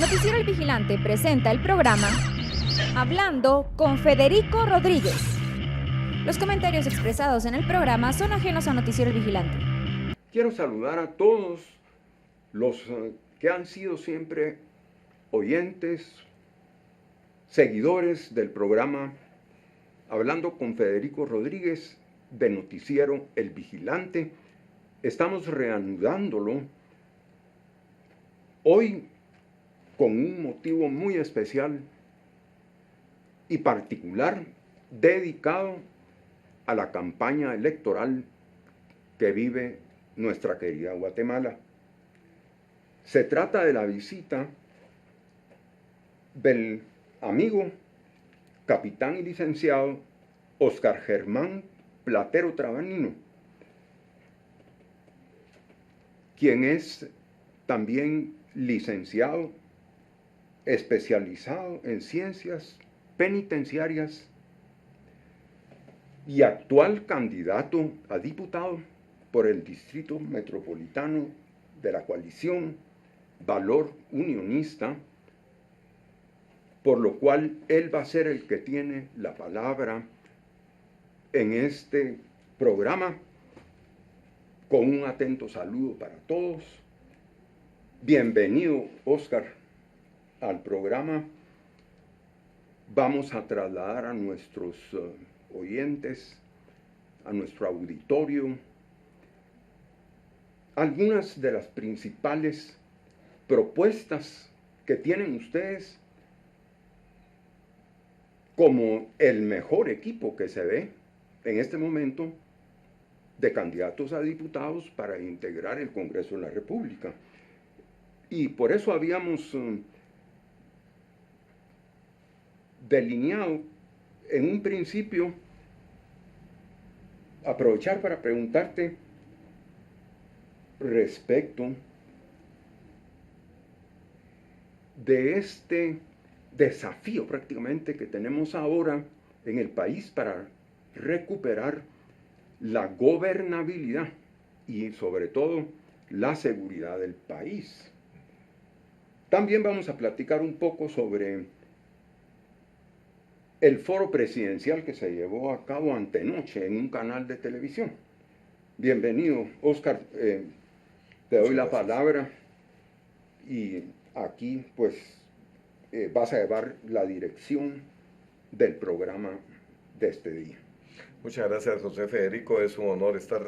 Noticiero El Vigilante presenta el programa Hablando con Federico Rodríguez. Los comentarios expresados en el programa son ajenos a Noticiero El Vigilante. Quiero saludar a todos los que han sido siempre oyentes, seguidores del programa Hablando con Federico Rodríguez de Noticiero El Vigilante. Estamos reanudándolo hoy con un motivo muy especial y particular dedicado a la campaña electoral que vive nuestra querida Guatemala. Se trata de la visita del amigo, capitán y licenciado Óscar Germán Platero Trabanino, quien es también licenciado, especializado en ciencias penitenciarias y actual candidato a diputado por el Distrito Metropolitano de la coalición Valor Unionista, por lo cual él va a ser el que tiene la palabra en este programa, con un atento saludo para todos. Bienvenido, Óscar, al programa. Vamos a trasladar a nuestros oyentes, a nuestro auditorio, algunas de las principales propuestas que tienen ustedes como el mejor equipo que se ve en este momento de candidatos a diputados para integrar el Congreso de la República. Y por eso habíamos delineado en un principio, aprovechar para preguntarte respecto de este desafío prácticamente que tenemos ahora en el país para recuperar la gobernabilidad y sobre todo la seguridad del país. También vamos a platicar un poco sobre el foro presidencial que se llevó a cabo antenoche en un canal de televisión. Bienvenido, Óscar, te doy la palabra y aquí pues vas a llevar la dirección del programa de este día. Muchas gracias, José Federico. Es un honor estar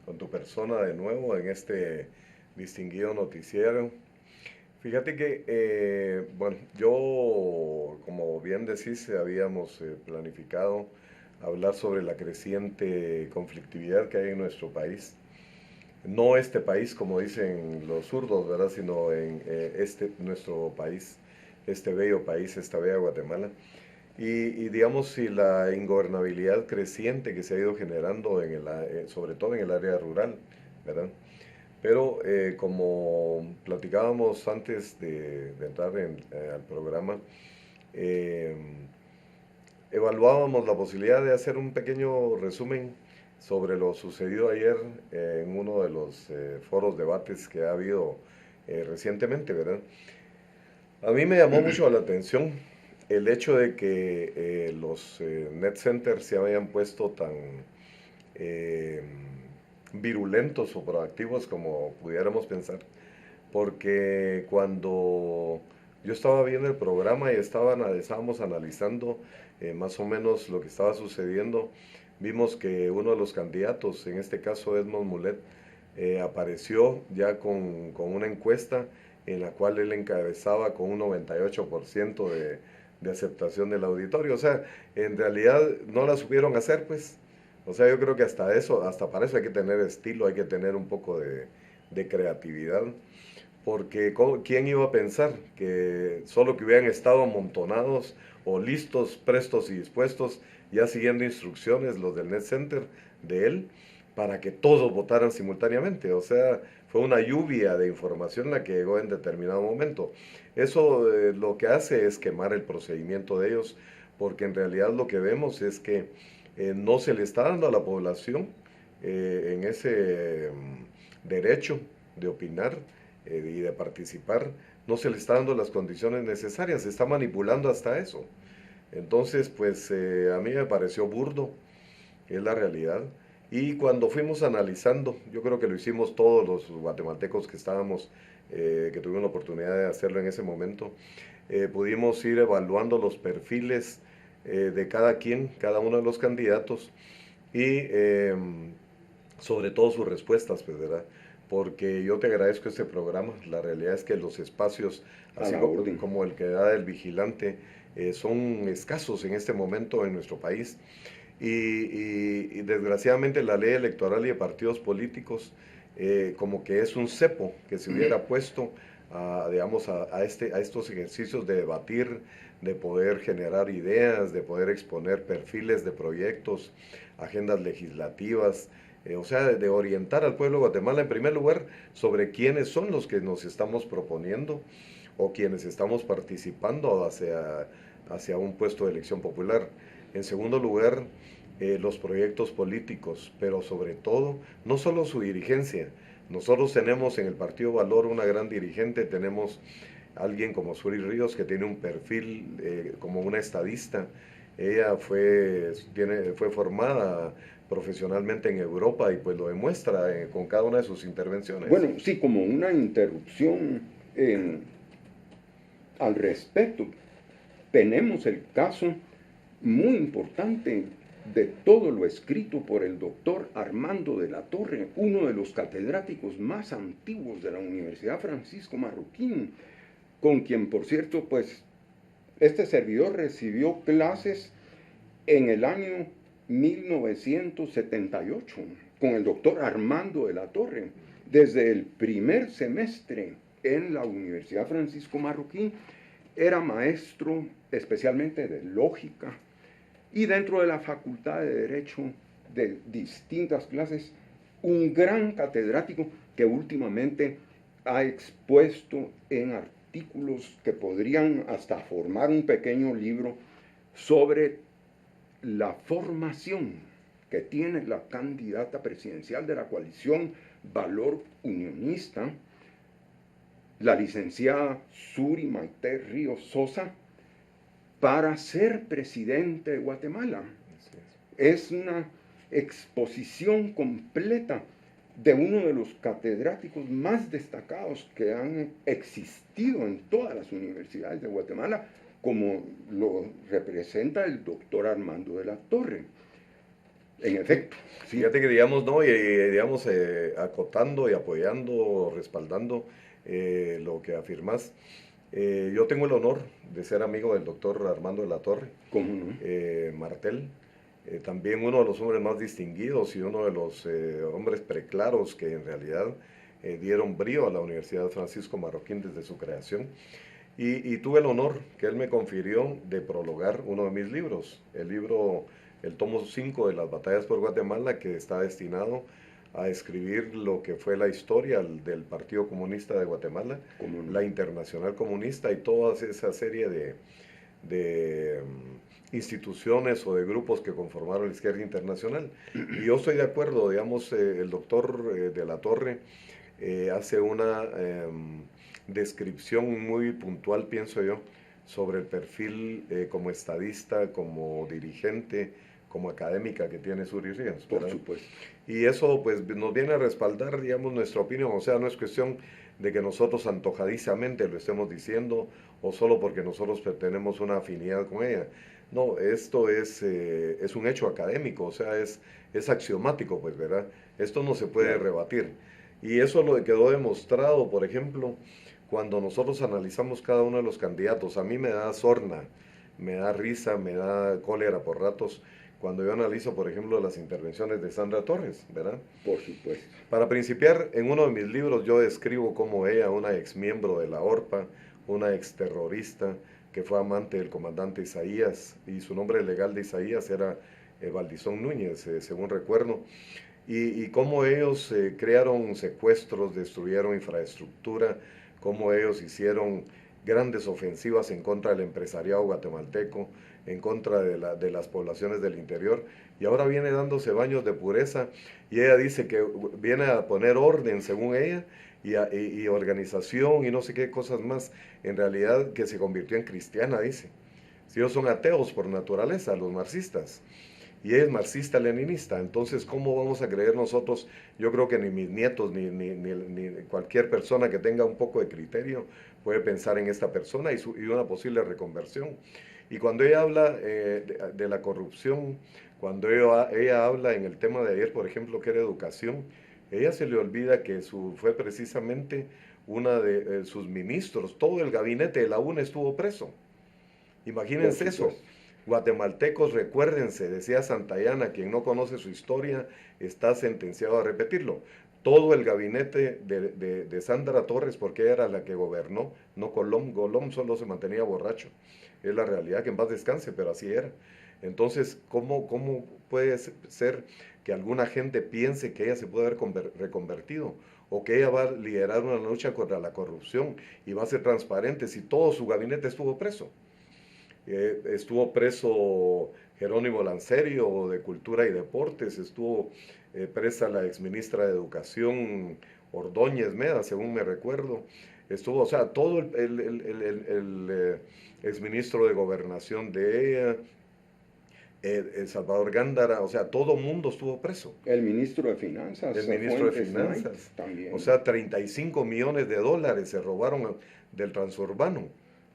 con tu persona de nuevo en este distinguido noticiero. Fíjate que, bueno, yo, como bien decís, habíamos planificado hablar sobre la creciente conflictividad que hay en nuestro país. No este país, como dicen los zurdos, ¿verdad? Sino en nuestro país, este bello país, esta bella Guatemala. Y digamos, si la ingobernabilidad creciente que se ha ido generando, sobre todo en el área rural, ¿verdad? Pero como platicábamos antes de entrar al programa, evaluábamos la posibilidad de hacer un pequeño resumen sobre lo sucedido ayer en uno de los foros debates que ha habido recientemente, ¿verdad? A mí me llamó mucho la atención el hecho de que los net centers se habían puesto tan virulentos o proactivos como pudiéramos pensar, porque cuando yo estaba viendo el programa y estábamos analizando más o menos lo que estaba sucediendo, vimos que uno de los candidatos, en este caso Edmond Mulet, apareció ya con una encuesta en la cual él encabezaba con un 98% de aceptación del auditorio. O sea, en realidad no la supieron hacer, pues. O sea, yo creo que hasta para eso hay que tener estilo, hay que tener un poco de creatividad. Porque ¿quién iba a pensar que solo que hubieran estado amontonados o listos, prestos y dispuestos, ya siguiendo instrucciones los del Net Center de él, para que todos votaran simultáneamente? O sea, fue una lluvia de información la que llegó en determinado momento. Eso lo que hace es quemar el procedimiento de ellos, porque en realidad lo que vemos es que no se le está dando a la población en ese derecho de opinar y de participar no se le está dando las condiciones necesarias, se está manipulando hasta eso. Entonces, pues a mí me pareció burdo, es la realidad. Y cuando fuimos analizando, yo creo que lo hicimos todos los guatemaltecos que estábamos, que tuvimos la oportunidad de hacerlo en ese momento, pudimos ir evaluando los perfiles de cada quien, cada uno de los candidatos, y sobre todo sus respuestas, pues, ¿verdad? Porque yo te agradezco este programa. La realidad es que los espacios, así como el que da el vigilante, son escasos en este momento en nuestro país. Y desgraciadamente la ley electoral y de partidos políticos como que es un cepo que se hubiera puesto digamos, a estos ejercicios de debatir, de poder generar ideas, de poder exponer perfiles de proyectos, agendas legislativas, o sea, de orientar al pueblo de Guatemala en primer lugar sobre quiénes son los que nos estamos proponiendo o quienes estamos participando hacia un puesto de elección popular. En segundo lugar, los proyectos políticos, pero sobre todo, no solo su dirigencia. Nosotros tenemos en el Partido Valor una gran dirigente, tenemos alguien como Suri Ríos que tiene un perfil como una estadista. Ella fue formada profesionalmente en Europa y pues lo demuestra con cada una de sus intervenciones. Bueno, sí, como una interrupción al respecto. Tenemos el caso muy importante de todo lo escrito por el doctor Armando de la Torre, uno de los catedráticos más antiguos de la Universidad Francisco Marroquín, con quien, por cierto, pues, este servidor recibió clases en el año 1978, con el doctor Armando de la Torre, desde el primer semestre en la Universidad Francisco Marroquín. Era maestro especialmente de lógica y dentro de la Facultad de Derecho de distintas clases, un gran catedrático que últimamente ha expuesto en artículos que podrían hasta formar un pequeño libro sobre la formación que tiene la candidata presidencial de la coalición Valor Unionista, la licenciada Suri Maite Ríos Sosa, para ser presidente de Guatemala. Es una exposición completa de uno de los catedráticos más destacados que han existido en todas las universidades de Guatemala, como lo representa el doctor Armando de la Torre. En efecto. Sí. Fíjate que digamos, ¿no? Digamos, acotando y apoyando, respaldando lo que afirmas. Yo tengo el honor de ser amigo del doctor Armando de la Torre. ¿Cómo no? Martel, también uno de los hombres más distinguidos y uno de los hombres preclaros que en realidad dieron brío a la Universidad Francisco Marroquín desde su creación. Y tuve el honor que él me confirió de prologar uno de mis libros, el tomo 5 de las batallas por Guatemala, que está destinado a escribir lo que fue la historia del Partido Comunista de Guatemala, la Internacional Comunista y toda esa serie de instituciones o de grupos que conformaron la izquierda internacional. Y yo estoy de acuerdo, digamos, el doctor de la Torre hace una descripción muy puntual, pienso yo, sobre el perfil como estadista, como dirigente, como académica que tiene Suri Ríos. Por supuesto. Y eso pues nos viene a respaldar, digamos, nuestra opinión. O sea, no es cuestión de que nosotros antojadizamente lo estemos diciendo o solo porque nosotros tenemos una afinidad con ella. No, esto es un hecho académico, o sea, es axiomático, pues, ¿verdad? Esto no se puede rebatir. Y eso lo quedó demostrado, por ejemplo, cuando nosotros analizamos cada uno de los candidatos. A mí me da sorna, me da risa, me da cólera por ratos, cuando yo analizo, por ejemplo, las intervenciones de Sandra Torres, ¿verdad? Por supuesto. Para principiar, en uno de mis libros yo describo cómo ella, una ex miembro de la ORPA, una ex terrorista, que fue amante del comandante Isaías, y su nombre legal de Isaías era Valdizón Núñez, según recuerdo, y cómo ellos crearon secuestros, destruyeron infraestructura, cómo ellos hicieron grandes ofensivas en contra del empresariado guatemalteco, en contra de las poblaciones del interior, y ahora viene dándose baños de pureza, y ella dice que viene a poner orden, según ella, y organización y no sé qué cosas más, en realidad que se convirtió en cristiana, dice. Si ellos son ateos por naturaleza, los marxistas, y ella es marxista-leninista, entonces ¿cómo vamos a creer nosotros? Yo creo que ni mis nietos, ni cualquier persona que tenga un poco de criterio puede pensar en esta persona y una posible reconversión. Y cuando ella habla de la corrupción, cuando ella habla en el tema de ayer, por ejemplo, que era educación, ella se le olvida que fue precisamente una de sus ministros, todo el gabinete de la UNE estuvo preso. Imagínense eso. Guatemaltecos, recuérdense, decía Santayana, quien no conoce su historia está sentenciado a repetirlo. Todo el gabinete de Sandra Torres, porque ella era la que gobernó, no Colom. Colom solo se mantenía borracho. Es la realidad, que en paz descanse, pero así era. Entonces, ¿cómo puede ser que alguna gente piense que ella se puede haber reconvertido? O que ella va a liderar una lucha contra la corrupción y va a ser transparente si todo su gabinete estuvo preso. Estuvo preso Jerónimo Lancerio de Cultura y Deportes, estuvo presa la exministra de Educación Ordóñez Meda, según me recuerdo, estuvo, o sea, todo el exministro de Gobernación de ella, Salvador Gándara, o sea, todo mundo estuvo preso. El ministro de Finanzas. El ministro de Finanzas. También. O sea, 35 millones de dólares se robaron del transurbano.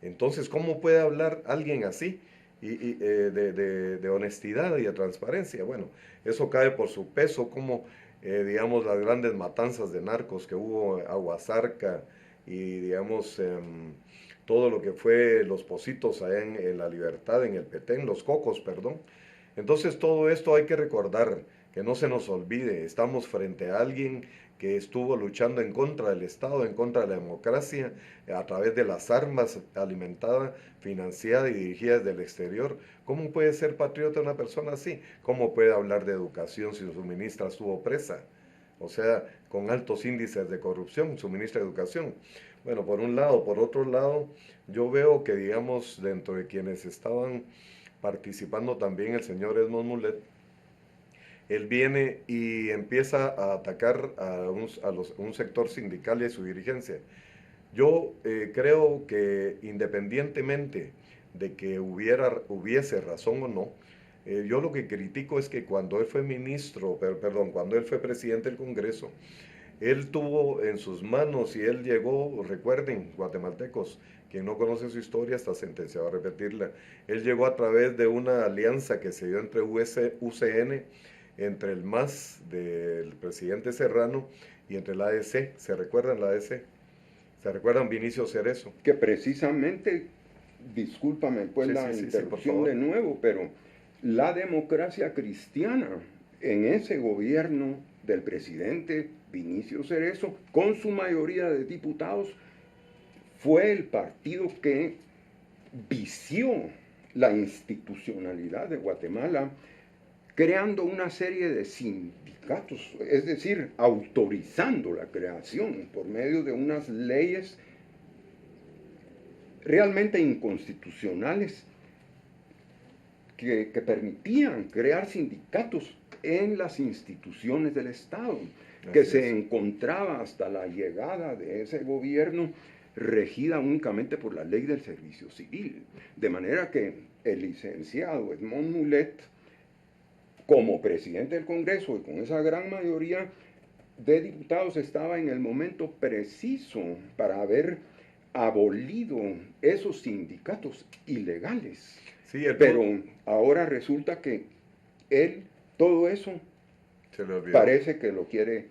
Entonces, ¿cómo puede hablar alguien así de honestidad y de transparencia? Bueno, eso cae por su peso, como, digamos, las grandes matanzas de narcos que hubo en Aguasarca y, digamos, todo lo que fue los Pocitos allá en La Libertad, en el Petén, los Cocos, perdón. Entonces, todo esto hay que recordar, que no se nos olvide, estamos frente a alguien que estuvo luchando en contra del Estado, en contra de la democracia, a través de las armas, alimentada, financiada y dirigida desde el exterior. ¿Cómo puede ser patriota una persona así? ¿Cómo puede hablar de educación si su ministra estuvo presa? O sea, con altos índices de corrupción, su ministra de Educación. Bueno, por un lado. Por otro lado, yo veo que, digamos, dentro de quienes estaban participando también el señor Edmond Mulet, él viene y empieza a atacar a un sector sindical y a su dirigencia. Yo creo que independientemente de que hubiese razón o no, yo lo que critico es que cuando él fue cuando él fue presidente del Congreso, él tuvo en sus manos y él llegó, recuerden, guatemaltecos, quien no conoce su historia está sentenciado a repetirla, él llegó a través de una alianza que se dio entre UCN, entre el MAS del presidente Serrano y entre la ADC. ¿Se recuerdan la ADC? ¿Se recuerdan Vinicio Cerezo? Que precisamente, discúlpame pues la interrupción de nuevo, pero la democracia cristiana en ese gobierno del presidente Vinicio Cerezo, con su mayoría de diputados, fue el partido que vició la institucionalidad de Guatemala, creando una serie de sindicatos, es decir, autorizando la creación por medio de unas leyes realmente inconstitucionales que permitían crear sindicatos en las instituciones del Estado, que se encontraba hasta la llegada de ese gobierno regida únicamente por la ley del servicio civil. De manera que el licenciado Edmond Mulet, como presidente del Congreso y con esa gran mayoría de diputados, estaba en el momento preciso para haber abolido esos sindicatos ilegales. Sí, pero ahora resulta que él, todo eso, parece que lo quiere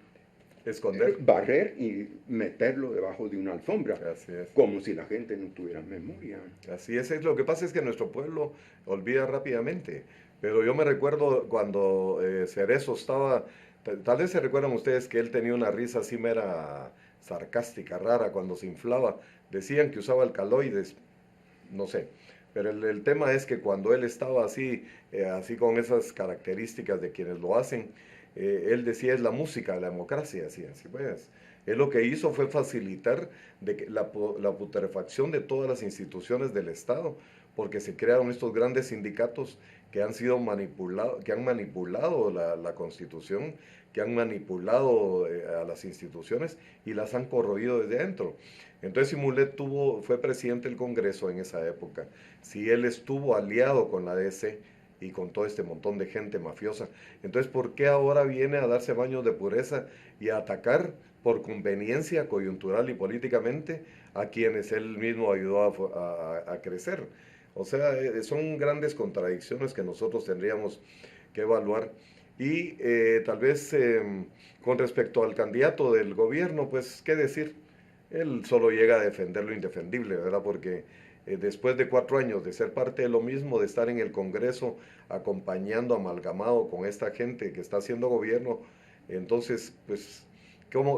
esconder, barrer y meterlo debajo de una alfombra. Así es. Como si la gente no tuviera memoria. Así es. Lo que pasa es que nuestro pueblo olvida rápidamente. Pero yo me recuerdo cuando Cerezo estaba, tal vez se recuerdan ustedes que él tenía una risa así mera sarcástica, rara, cuando se inflaba. Decían que usaba alcaloides, no sé. Pero el tema es que cuando él estaba así, así con esas características de quienes lo hacen, él decía es la música, la democracia, así pues. Él lo que hizo fue facilitar de que la putrefacción de todas las instituciones del Estado, porque se crearon estos grandes sindicatos que han sido manipulados, que han manipulado la Constitución, que han manipulado a las instituciones y las han corroído desde dentro. Entonces, si Mulet fue presidente del Congreso en esa época, si él estuvo aliado con la DC y con todo este montón de gente mafiosa, entonces, ¿por qué ahora viene a darse baños de pureza y a atacar por conveniencia coyuntural y políticamente a quienes él mismo ayudó a crecer? O sea, son grandes contradicciones que nosotros tendríamos que evaluar. Y tal vez con respecto al candidato del gobierno, pues, ¿qué decir? Él solo llega a defender lo indefendible, ¿verdad? Porque después de 4 años de ser parte de lo mismo, de estar en el Congreso acompañando, amalgamado con esta gente que está haciendo gobierno, entonces, pues,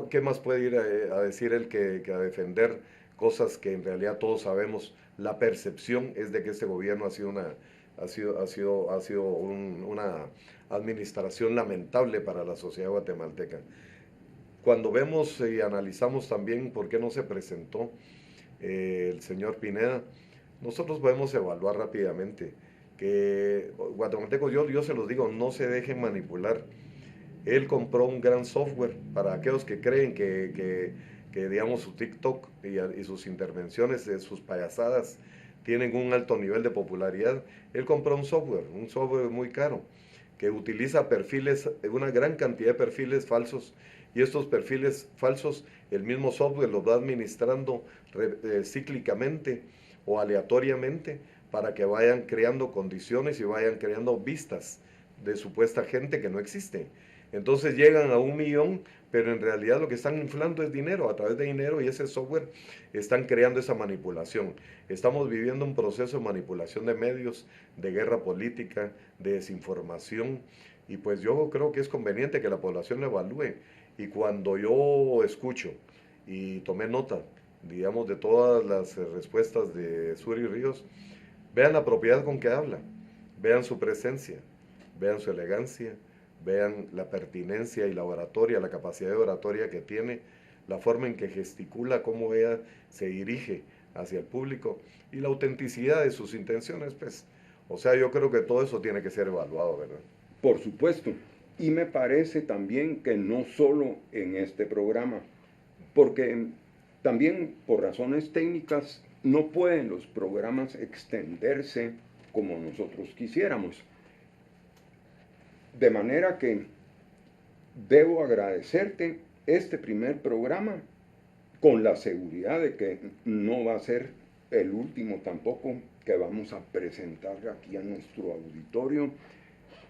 ¿qué más puede ir a decir él que a defender cosas que en realidad todos sabemos? La percepción es de que este gobierno ha sido una administración lamentable para la sociedad guatemalteca. Cuando vemos y analizamos también por qué no se presentó el señor Pineda, nosotros podemos evaluar rápidamente que guatemaltecos, yo se los digo, no se dejen manipular. Él compró un gran software para aquellos que creen que digamos, su TikTok y sus intervenciones, sus payasadas, tienen un alto nivel de popularidad. Él compró un software muy caro, que utiliza perfiles, una gran cantidad de perfiles falsos, y estos perfiles falsos, el mismo software los va administrando cíclicamente o aleatoriamente para que vayan creando condiciones y vayan creando vistas de supuesta gente que no existe. Entonces llegan a 1 millón, pero en realidad lo que están inflando es dinero, a través de dinero, y ese software están creando esa manipulación. Estamos viviendo un proceso de manipulación de medios, de guerra política, de desinformación, y pues yo creo que es conveniente que la población lo evalúe. Y cuando yo escucho y tomé nota, digamos, de todas las respuestas de Suri Ríos, vean la propiedad con que habla, vean su presencia, vean su elegancia, vean la pertinencia y la oratoria, la capacidad de oratoria que tiene, la forma en que gesticula, cómo ella se dirige hacia el público y la autenticidad de sus intenciones, pues. O sea, yo creo que todo eso tiene que ser evaluado, ¿verdad? Por supuesto. Y me parece también que no solo en este programa, porque también por razones técnicas no pueden los programas extenderse como nosotros quisiéramos. De manera que debo agradecerte este primer programa con la seguridad de que no va a ser el último tampoco que vamos a presentar aquí a nuestro auditorio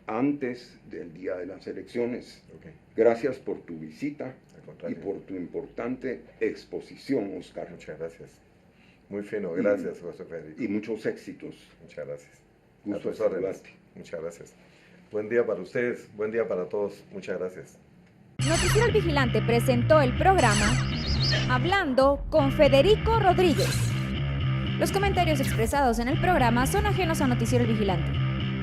antes del día de las elecciones. Okay. Gracias por tu visita y por tu importante exposición, Oscar. Muchas gracias. Muy fino, gracias, José Federico. Y muchos éxitos. Muchas gracias. Gusto a tus órdenes. Muchas gracias. Buen día para ustedes, buen día para todos. Muchas gracias. Noticiero El Vigilante presentó el programa Hablando con Federico Rodríguez. Los comentarios expresados en el programa son ajenos a Noticiero El Vigilante.